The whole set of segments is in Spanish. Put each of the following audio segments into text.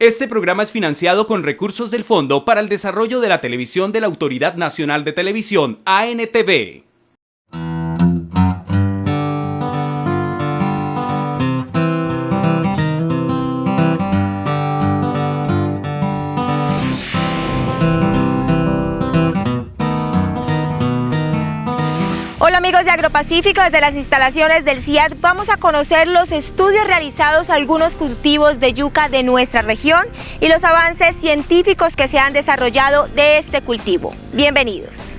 Este programa es financiado con recursos del Fondo para el Desarrollo de la Televisión de la Autoridad Nacional de Televisión, ANTV. Hola amigos de Agropacífico, desde las instalaciones del CIAT vamos a conocer los estudios realizados a algunos cultivos de yuca de nuestra región y los avances científicos que se han desarrollado de este cultivo. Bienvenidos.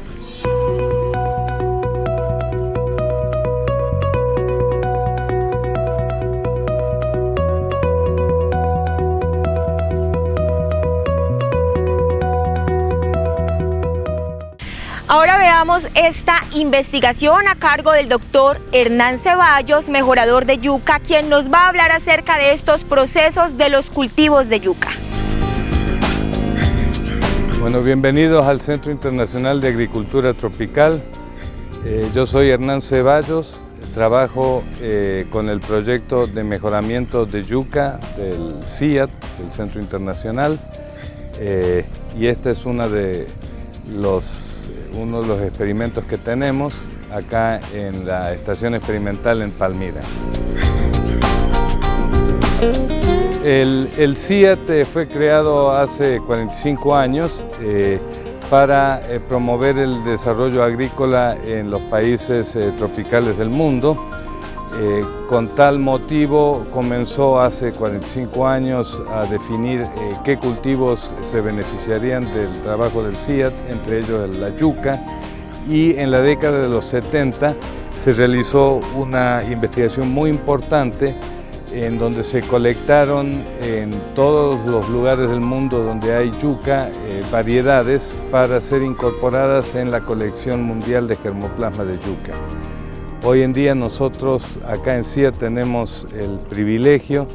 Ahora veamos esta investigación a cargo del doctor Hernán Ceballos, mejorador de yuca, quien nos va a hablar acerca de estos procesos de los cultivos de yuca. Bueno, bienvenidos al Centro Internacional de Agricultura Tropical. Yo soy Hernán Ceballos, trabajo con el proyecto de mejoramiento de yuca del CIAT, del Centro Internacional, y este es uno de los experimentos que tenemos acá en la estación experimental en Palmira. El CIAT fue creado hace 45 años para promover el desarrollo agrícola en los países tropicales del mundo. Con tal motivo comenzó hace 45 años a definir qué cultivos se beneficiarían del trabajo del CIAT, entre ellos la yuca, y en la década de los 70 se realizó una investigación muy importante en donde se colectaron en todos los lugares del mundo donde hay yuca variedades para ser incorporadas en la colección mundial de germoplasma de yuca. Hoy en día nosotros acá en CIAT tenemos el privilegio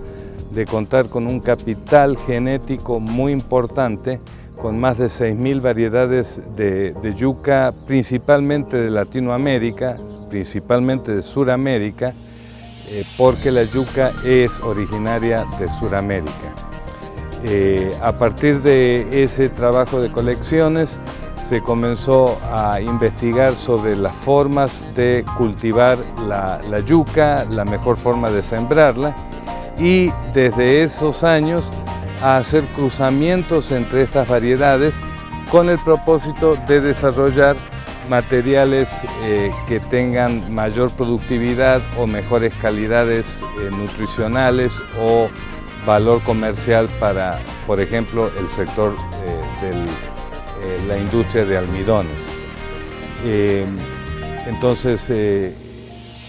de contar con un capital genético muy importante, con más de 6.000 variedades de yuca, principalmente de Latinoamérica, principalmente de Suramérica, porque la yuca es originaria de Suramérica. A partir de ese trabajo de colecciones, se comenzó a investigar sobre las formas de cultivar la yuca, la mejor forma de sembrarla, y desde esos años a hacer cruzamientos entre estas variedades con el propósito de desarrollar materiales que tengan mayor productividad o mejores calidades nutricionales o valor comercial para, por ejemplo, el sector la industria de almidones. Entonces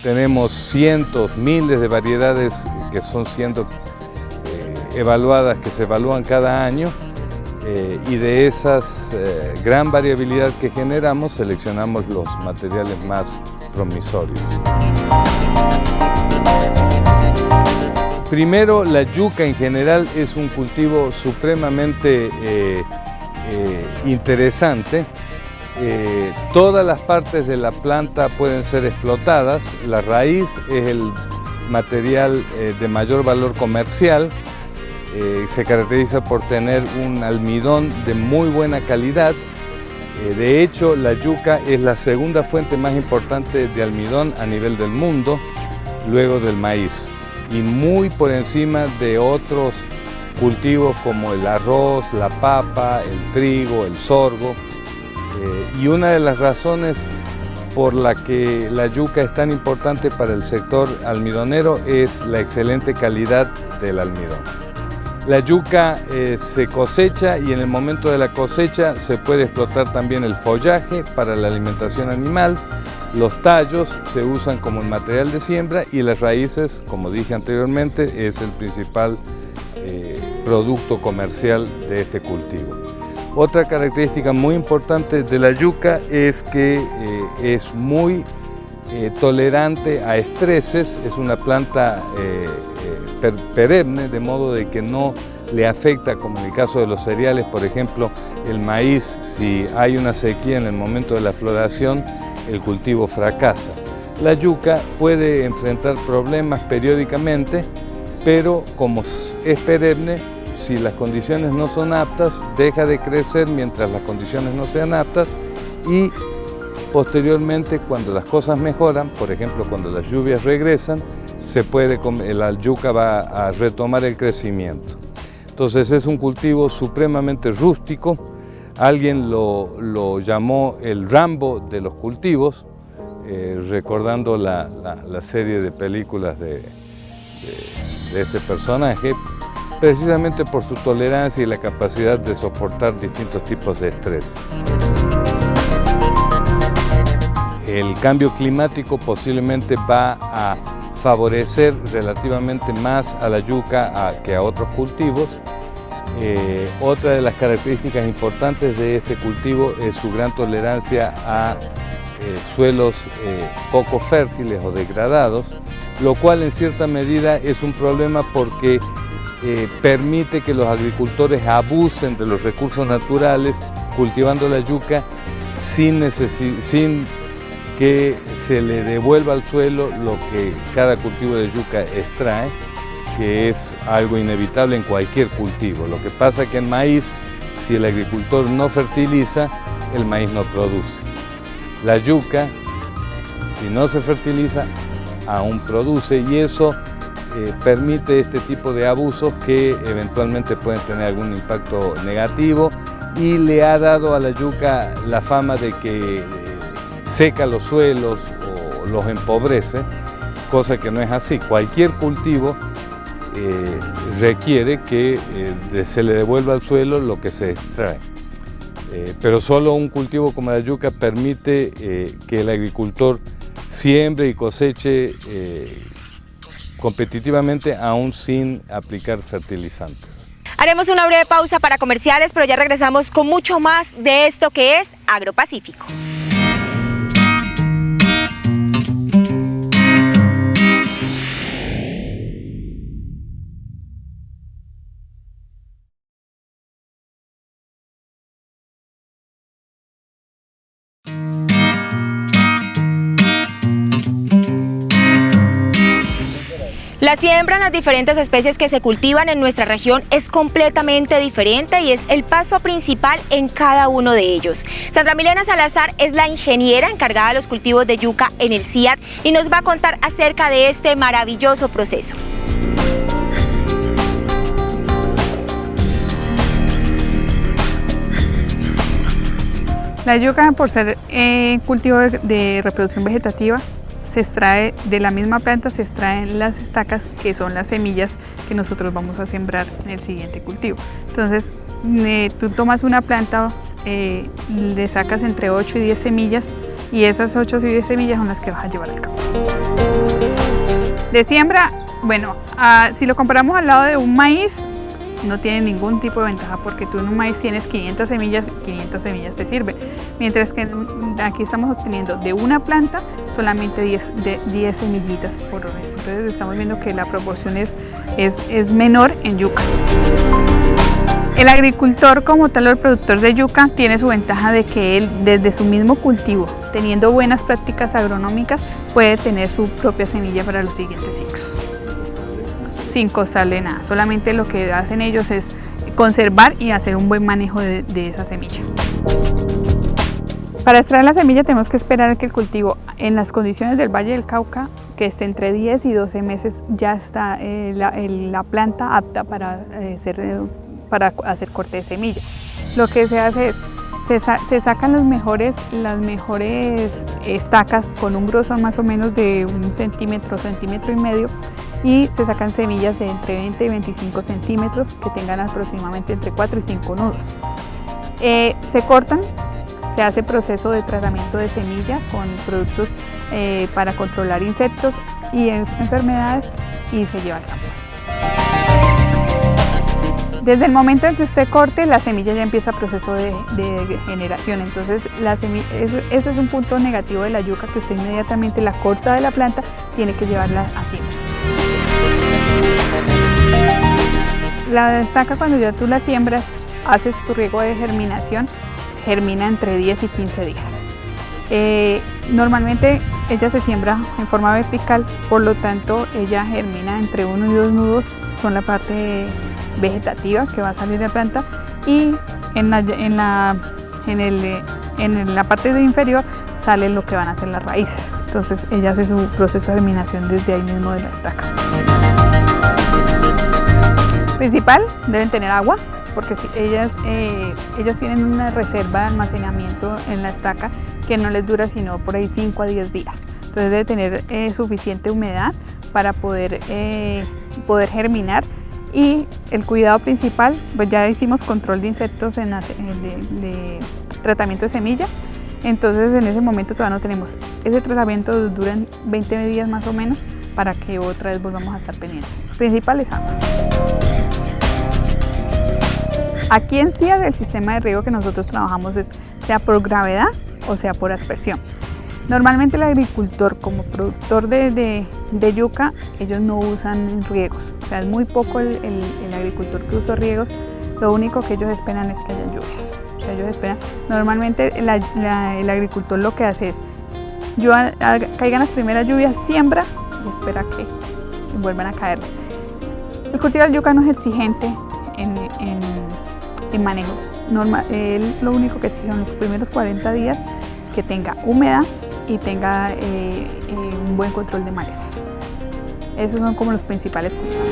tenemos cientos, miles de variedades que son siendo evaluadas, que se evalúan cada año, y de esas gran variabilidad que generamos seleccionamos los materiales más promisorios. Primero, la yuca en general es un cultivo supremamente interesante. Todas las partes de la planta pueden ser explotadas. La raíz es el material de mayor valor comercial. Se caracteriza por tener un almidón de muy buena calidad. De hecho, la yuca es la segunda fuente más importante de almidón a nivel del mundo, luego del maíz, y muy por encima de otros cultivos como el arroz, la papa, el trigo, el sorgo. Y una de las razones por la que la yuca es tan importante para el sector almidonero es la excelente calidad del almidón. La yuca se cosecha y en el momento de la cosecha se puede explotar también el follaje para la alimentación animal. Los tallos se usan como el material de siembra y las raíces, como dije anteriormente, es el principal producto comercial de este cultivo. Otra característica muy importante de la yuca es que es muy tolerante a estreses, es una planta perenne, de modo de que no le afecta, como en el caso de los cereales, por ejemplo, el maíz, si hay una sequía en el momento de la floración, el cultivo fracasa. La yuca puede enfrentar problemas periódicamente, pero como es perenne, si las condiciones no son aptas, deja de crecer mientras las condiciones no sean aptas y posteriormente, cuando las cosas mejoran, por ejemplo cuando las lluvias regresan, la yuca va a retomar el crecimiento. Entonces es un cultivo supremamente rústico. Alguien lo llamó el Rambo de los cultivos, recordando la serie de películas de este personaje, precisamente por su tolerancia y la capacidad de soportar distintos tipos de estrés. El cambio climático posiblemente va a favorecer relativamente más a la yuca que a otros cultivos. Otra de las características importantes de este cultivo es su gran tolerancia a suelos poco fértiles o degradados, lo cual en cierta medida es un problema porque permite que los agricultores abusen de los recursos naturales cultivando la yuca sin que se le devuelva al suelo lo que cada cultivo de yuca extrae, que es algo inevitable en cualquier cultivo. Lo que pasa es que en maíz, si el agricultor no fertiliza, el maíz no produce. La yuca, si no se fertiliza, aún produce, y eso permite este tipo de abusos que eventualmente pueden tener algún impacto negativo, y le ha dado a la yuca la fama de que seca los suelos o los empobrece, cosa que no es así. Cualquier cultivo requiere que se le devuelva al suelo lo que se extrae. Pero solo un cultivo como la yuca permite que el agricultor siembre y coseche competitivamente aún sin aplicar fertilizantes. Haremos una breve pausa para comerciales, pero ya regresamos con mucho más de esto que es Agropacífico. La siembra en las diferentes especies que se cultivan en nuestra región es completamente diferente y es el paso principal en cada uno de ellos. Sandra Milena Salazar es la ingeniera encargada de los cultivos de yuca en el CIAT y nos va a contar acerca de este maravilloso proceso. La yuca, por ser cultivo de reproducción vegetativa, se extrae de la misma planta, se extraen las estacas, que son las semillas que nosotros vamos a sembrar en el siguiente cultivo. Entonces, tú tomas una planta, le sacas entre 8 y 10 semillas, y esas 8 y 10 semillas son las que vas a llevar al campo. De siembra, bueno, si lo comparamos al lado de un maíz, no tiene ningún tipo de ventaja, porque tú en un maíz tienes 500 semillas y 500 semillas te sirven, mientras que aquí estamos obteniendo de una planta solamente 10 semillitas por vez. Entonces estamos viendo que la proporción es menor en yuca. El agricultor como tal o el productor de yuca tiene su ventaja de que él desde su mismo cultivo, teniendo buenas prácticas agronómicas, puede tener su propia semilla para los siguientes ciclos, sin costarle nada. Solamente lo que hacen ellos es conservar y hacer un buen manejo de esa semilla. Para extraer la semilla tenemos que esperar a que el cultivo, en las condiciones del Valle del Cauca, que esté entre 10 y 12 meses, ya está la planta apta para hacer corte de semilla. Lo que se hace es, se sacan las mejores estacas con un grosor más o menos de 1 centímetro, centímetro y medio, y se sacan semillas de entre 20 y 25 centímetros que tengan aproximadamente entre 4 y 5 nudos. Se cortan, se hace proceso de tratamiento de semilla con productos para controlar insectos y enfermedades, y se lleva al campo. Desde el momento en que usted corte, la semilla ya empieza el proceso de generación. Entonces, ese es un punto negativo de la yuca, que usted inmediatamente la corta de la planta, tiene que llevarla a siembra. La estaca, cuando ya tú la siembras, haces tu riego de germinación, germina entre 10 y 15 días. Normalmente ella se siembra en forma vertical, por lo tanto ella germina entre 1 y 2 nudos, son la parte vegetativa que va a salir de la planta, y en la parte de inferior sale lo que van a ser las raíces. Entonces ella hace su proceso de germinación desde ahí mismo de la estaca. Principal, deben tener agua, porque si ellos tienen una reserva de almacenamiento en la estaca que no les dura sino por ahí 5 a 10 días. Entonces debe tener suficiente humedad para poder germinar. Y el cuidado principal, pues ya hicimos control de insectos de tratamiento de semilla, entonces en ese momento todavía no tenemos. Ese tratamiento dura 20 días más o menos para que otra vez volvamos a estar pendientes. Principal es agua. Aquí en CIA el sistema de riego que nosotros trabajamos es sea por gravedad o sea por aspersión. Normalmente el agricultor, como productor de yuca, ellos no usan riegos, o sea, es muy poco el agricultor que usa riegos. Lo único que ellos esperan es que haya lluvias. O sea, ellos esperan, normalmente el agricultor lo que hace es, caigan las primeras lluvias, siembra y espera que vuelvan a caer. El cultivo de yuca no es exigente en manejos. Él lo único que exige en los primeros 40 días que tenga humedad y tenga un buen control de malezas. Esos son como los principales cultivos.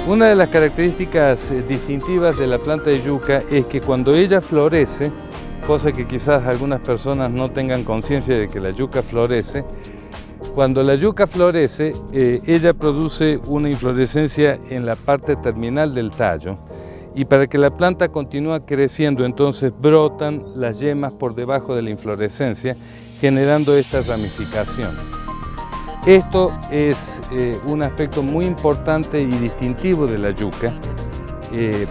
Una de las características distintivas de la planta de yuca es que cuando ella florece, cosa que quizás algunas personas no tengan conciencia de que la yuca florece, cuando la yuca florece, ella produce una inflorescencia en la parte terminal del tallo, y para que la planta continúe creciendo, entonces brotan las yemas por debajo de la inflorescencia, generando esta ramificación. Esto es un aspecto muy importante y distintivo de la yuca,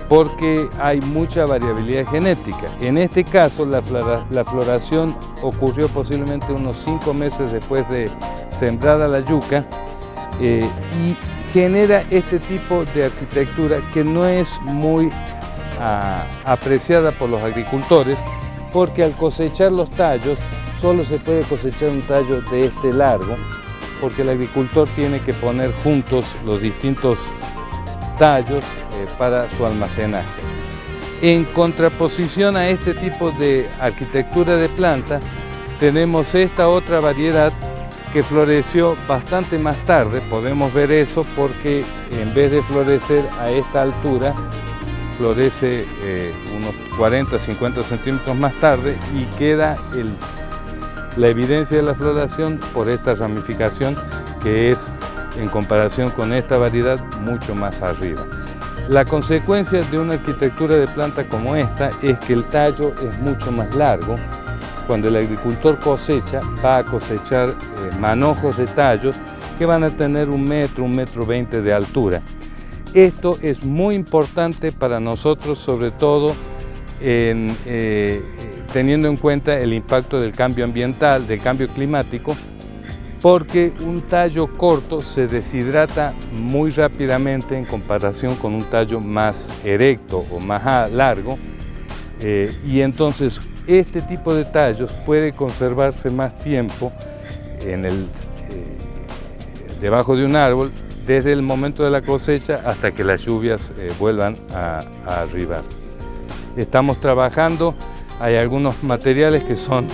porque hay mucha variabilidad genética. En este caso, la floración ocurrió posiblemente unos 5 meses después de sembrada la yuca, y genera este tipo de arquitectura que no es muy apreciada por los agricultores, porque al cosechar los tallos solo se puede cosechar un tallo de este largo, porque el agricultor tiene que poner juntos los distintos tallos para su almacenaje. En contraposición a este tipo de arquitectura de planta, tenemos esta otra variedad que floreció bastante más tarde. Podemos ver eso porque en vez de florecer a esta altura, florece unos 40-50 centímetros más tarde, y queda la evidencia de la floración por esta ramificación que es, en comparación con esta variedad, mucho más arriba. La consecuencia de una arquitectura de planta como esta es que el tallo es mucho más largo. Cuando el agricultor cosecha, va a cosechar manojos de tallos que van a tener 1 metro, 1,20 m de altura. Esto es muy importante para nosotros, sobre todo teniendo en cuenta el impacto del cambio ambiental, del cambio climático, porque un tallo corto se deshidrata muy rápidamente en comparación con un tallo más erecto o más largo, y entonces este tipo de tallos puede conservarse más tiempo debajo de un árbol, desde el momento de la cosecha hasta que las lluvias vuelvan a arribar. Estamos trabajando, hay algunos materiales que son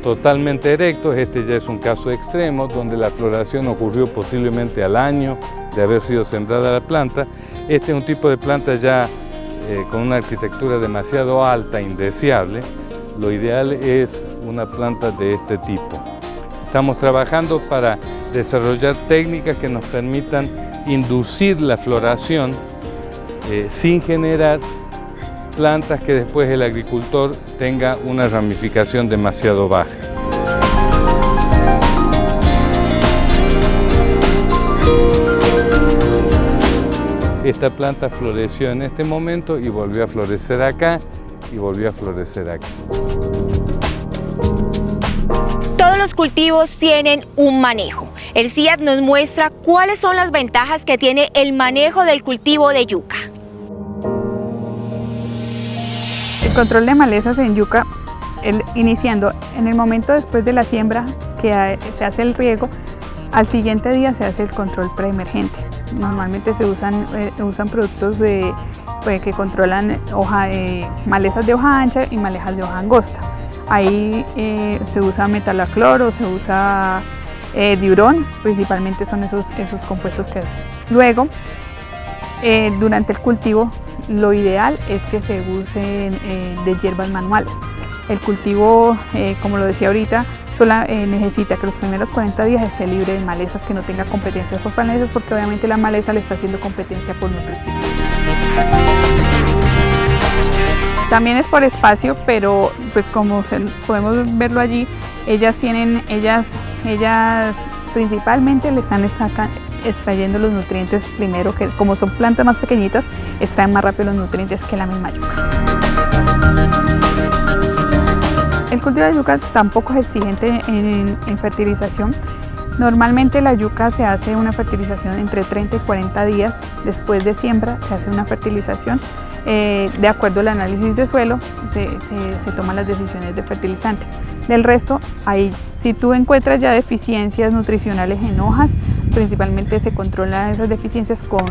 totalmente erectos. Este ya es un caso extremo, donde la floración ocurrió posiblemente al año de haber sido sembrada la planta. Este es un tipo de planta ya con una arquitectura demasiado alta, indeseable. Lo ideal es una planta de este tipo. Estamos trabajando para desarrollar técnicas que nos permitan inducir la floración sin generar plantas que después el agricultor tenga una ramificación demasiado baja. Esta planta floreció en este momento y volvió a florecer acá y volvió a florecer aquí. Todos los cultivos tienen un manejo. El CIAT nos muestra cuáles son las ventajas que tiene el manejo del cultivo de yuca. El control de malezas en yuca, iniciando en el momento después de la siembra, que se hace el riego, Al siguiente día se hace el control preemergente. Normalmente se usan productos que controlan malezas de hoja ancha y malezas de hoja angosta. Ahí se usa metalacloro, se usa diurón, principalmente son esos compuestos que luego durante el cultivo lo ideal es que se usen de hierbas manuales. El cultivo, como lo decía ahorita, necesita que los primeros 40 días esté libre de malezas, que no tenga competencias por malezas, porque obviamente la maleza le está haciendo competencia por nutricida. También es por espacio, pero pues como podemos verlo allí, ellas principalmente le están extrayendo los nutrientes primero, que como son plantas más pequeñitas, extraen más rápido los nutrientes que la misma yuca. El cultivo de yuca tampoco es exigente en fertilización. Normalmente la yuca se hace una fertilización entre 30 y 40 días después de siembra, se hace una fertilización. De acuerdo al análisis de suelo, se toman las decisiones de fertilizante. Del resto, si tú encuentras ya deficiencias nutricionales en hojas, principalmente se controlan esas deficiencias con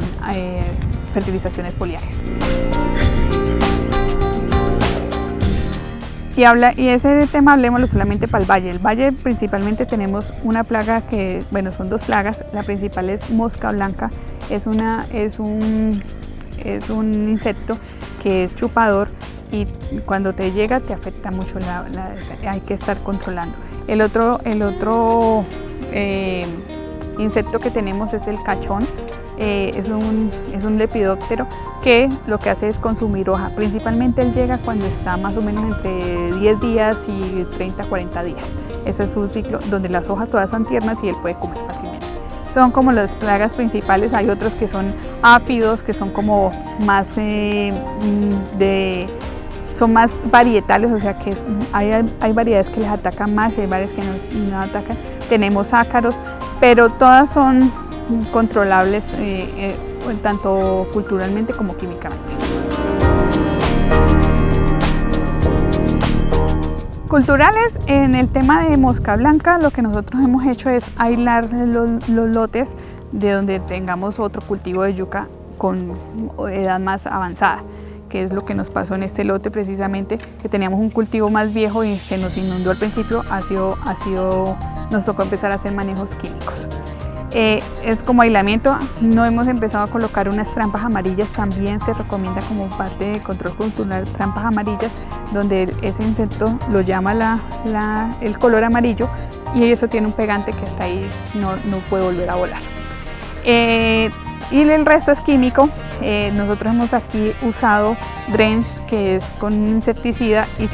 fertilizaciones foliares. Y ese tema hablemoslo solamente para el valle. El valle principalmente tenemos una plaga que, bueno, son dos plagas. La principal es mosca blanca, es un insecto que es chupador y cuando te llega te afecta mucho, hay que estar controlando. El otro insecto que tenemos es el cachón. Es un lepidóptero que lo que hace es consumir hoja. Principalmente él llega cuando está más o menos entre 10 días y 30-40 días. Ese es un ciclo donde las hojas todas son tiernas y él puede comer fácilmente. Son como las plagas principales. Hay otros que son áfidos, que son como más son más varietales, o sea que hay variedades que les atacan más y hay varias que no atacan. Tenemos ácaros, pero todas son controlables tanto culturalmente como químicamente. Culturales, en el tema de mosca blanca, lo que nosotros hemos hecho es aislar los lotes de donde tengamos otro cultivo de yuca con edad más avanzada, que es lo que nos pasó en este lote precisamente, que teníamos un cultivo más viejo y se nos inundó al principio, nos tocó empezar a hacer manejos químicos. Es como aislamiento, no hemos empezado a colocar unas trampas amarillas, también se recomienda como parte de control cultural trampas amarillas, donde ese insecto lo llama el color amarillo y eso tiene un pegante que hasta ahí no puede volver a volar. Y el resto es químico. Nosotros hemos aquí usado Drench, que es con un insecticida, y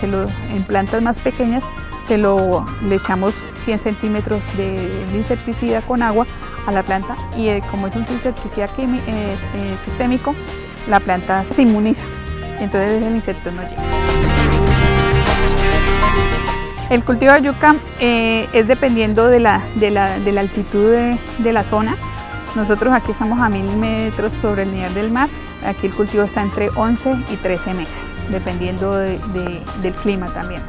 en plantas más pequeñas le echamos 100 centímetros de insecticida con agua a la planta y como es un insecticida sistémico, la planta se inmuniza, entonces el insecto no llega. El cultivo de yuca es dependiendo de la altitud de la zona. Nosotros aquí estamos a 1000 metros sobre el nivel del mar. Aquí el cultivo está entre 11 y 13 meses, dependiendo del clima también.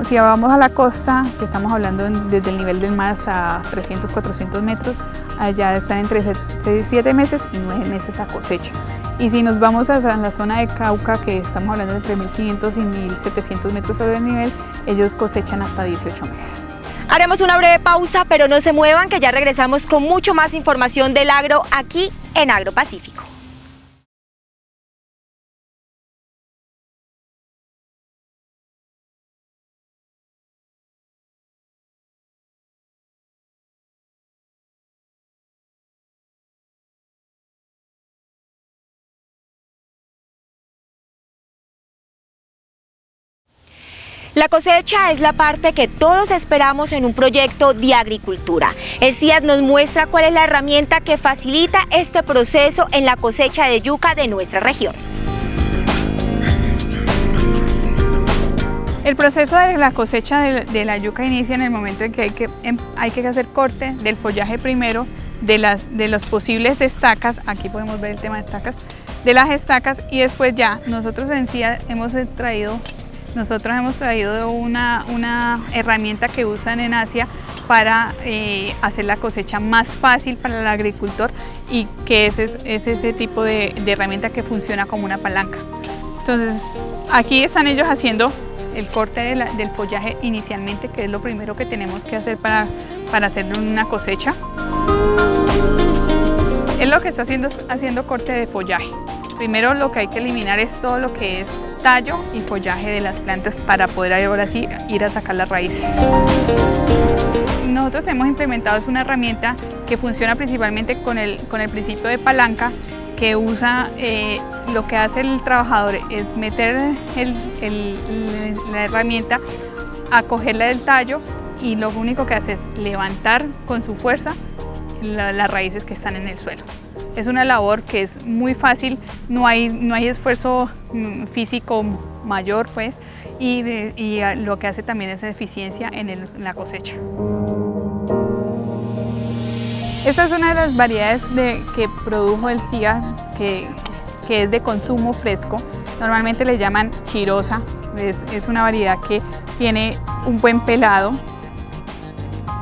Si vamos a la costa, que estamos hablando desde el nivel del mar hasta 300, 400 metros, allá están entre 7 meses y 9 meses a cosecha. Y si nos vamos a la zona de Cauca, que estamos hablando de entre 1500 y 1700 metros sobre el nivel, ellos cosechan hasta 18 meses. Haremos una breve pausa, pero no se muevan, que ya regresamos con mucho más información del agro aquí en AgroPacífico. La cosecha es la parte que todos esperamos en un proyecto de agricultura. El CIAT nos muestra cuál es la herramienta que facilita este proceso en la cosecha de yuca de nuestra región. El proceso de la cosecha de la yuca inicia en el momento en que hay que hacer corte del follaje primero, de las posibles estacas. Aquí podemos ver el tema de estacas, de las estacas, y después ya nosotros en CIAT hemos traído Nosotros hemos traído una herramienta que usan en Asia para hacer la cosecha más fácil para el agricultor, y que es ese tipo de herramienta que funciona como una palanca. Entonces aquí están ellos haciendo el corte del follaje inicialmente, que es lo primero que tenemos que hacer para hacer una cosecha. Él lo que está haciendo corte de follaje. Primero lo que hay que eliminar es todo lo que es tallo y follaje de las plantas para poder ahora sí ir a sacar las raíces. Nosotros hemos implementado una herramienta que funciona principalmente con el principio de palanca, que usa, lo que hace el trabajador es meter la herramienta a cogerla del tallo, y lo único que hace es levantar con su fuerza las raíces que están en el suelo. Es una labor que es muy fácil, no hay esfuerzo físico mayor, pues, y lo que hace también es eficiencia en la cosecha. Esta es una de las variedades que produjo el CIA, que es de consumo fresco. Normalmente le llaman chirosa. Es una variedad que tiene un buen pelado,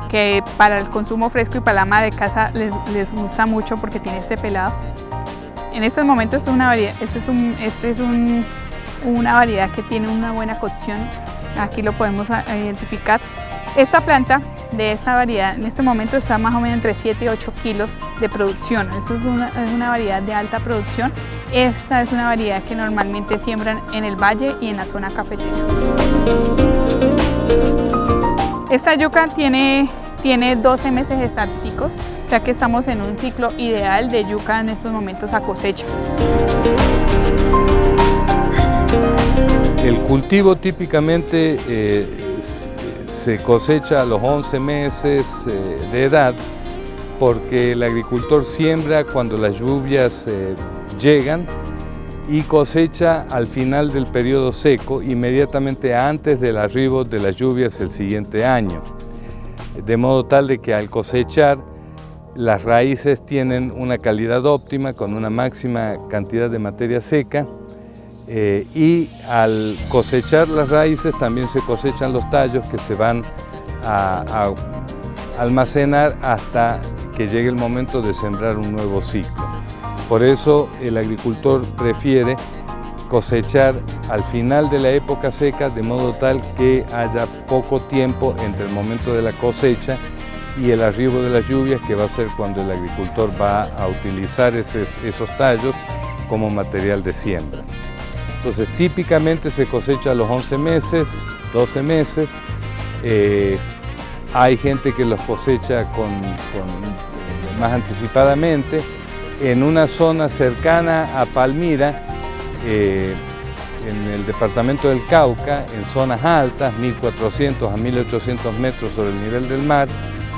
que para el consumo fresco y para la ama de casa les gusta mucho porque tiene este pelado. En estos momentos es una variedad, una variedad que tiene una buena cocción. Aquí lo podemos identificar. Esta planta de esta variedad en este momento está más o menos entre 7 y 8 kilos de producción. Esto es una variedad de alta producción. Esta es una variedad que normalmente siembran en el valle y en la zona cafetera. Esta yuca tiene 12 meses estáticos, o sea que estamos en un ciclo ideal de yuca en estos momentos a cosecha. El cultivo típicamente se cosecha a los 11 meses de edad, porque el agricultor siembra cuando las lluvias llegan y cosecha al final del periodo seco, inmediatamente antes del arribo de las lluvias el siguiente año. De modo tal de que al cosechar, las raíces tienen una calidad óptima con una máxima cantidad de materia seca, y al cosechar las raíces también se cosechan los tallos, que se van a almacenar hasta que llegue el momento de sembrar un nuevo ciclo. Por eso el agricultor prefiere cosechar al final de la época seca, de modo tal que haya poco tiempo entre el momento de la cosecha y el arribo de las lluvias, que va a ser cuando el agricultor va a utilizar esos tallos como material de siembra. Entonces típicamente se cosecha a los 11 meses, 12 meses. Hay gente que los cosecha más anticipadamente. En una zona cercana a Palmira, en el departamento del Cauca, en zonas altas, 1400 a 1800 metros sobre el nivel del mar,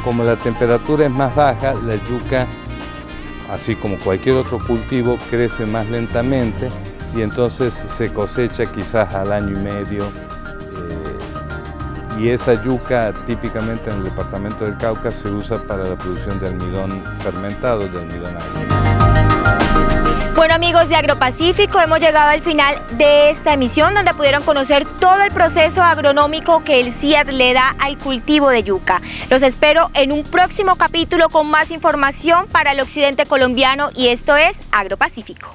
como la temperatura es más baja, la yuca, así como cualquier otro cultivo, crece más lentamente, y entonces se cosecha quizás al año y medio, y esa yuca típicamente en el departamento del Cauca se usa para la producción de almidón fermentado, de almidón agrio. Bueno, amigos de Agropacífico, hemos llegado al final de esta emisión, donde pudieron conocer todo el proceso agronómico que el CIAT le da al cultivo de yuca. Los espero en un próximo capítulo con más información para el occidente colombiano, y esto es Agropacífico.